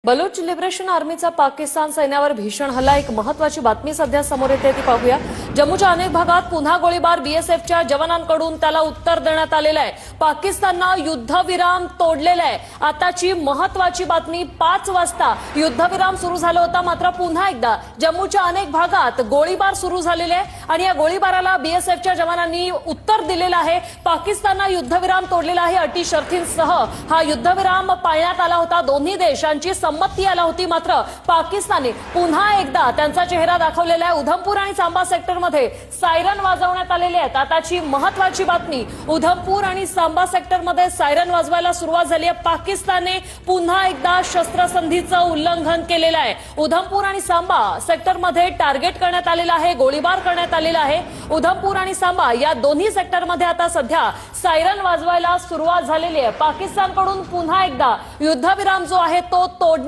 Baloch liberation आर्मीचा Pakistan सैन्यावर भीषण हल्ला। एक महत्वाची बातमी सध्या समोर येते ती पाहूया। जम्मूच्या अनेक भागात पुन्हा गोळीबार। बीएसएफच्या जवानांकडून त्याला उत्तर देण्यात आलेलं आहे। पाकिस्तानने युद्धविराम तोडलेला आहे। आताची महत्वाची बातमी, 5 वाजता युद्धविराम सुरू झाला होता, मात्र पुन्हा एकदा जम्मूच्या अनेक भागात गोळीबार सुरू झालेले आहे आणि या गोळीबाराला बीएसएफच्या जवानांनी उत्तर दिलेलं आहे। पाकिस्तानने युद्धविराम तोडलेला आहे। अटी शर्थींसह हा युद्धविराम पाळण्यात आला होता। दोन्ही देशांची संमती आला होती, मात्र पाकिस्तानने पुन्हा एकदा त्यांचा चेहरा दाखवलेला आहे। उधमपूर आणि सांबा सेक्टरमध्ये सायरन वाजवण्यात आलेले आहेत। आताची महत्वाची बातमी, उधमपूर आणि सांबा सेक्टरमध्ये सायरन वाजवायला सुरुवात झाली आहे। पाकिस्तानने पुन्हा एकदा शस्त्रसंधीचं उल्लंघन केलेलं आहे। उधमपूर आणि सांबा सेक्टरमध्ये टार्गेट करण्यात आलेलं आहे, गोळीबार करण्यात आलेला आहे। उधमपूर आणि सांबा या दोन्ही सेक्टरमध्ये आता सध्या सायरन वाजवायला सुरुवात झालेली आहे। पाकिस्तानकडून पुन्हा एकदा युद्धविराम जो आहे तो तोडण्यात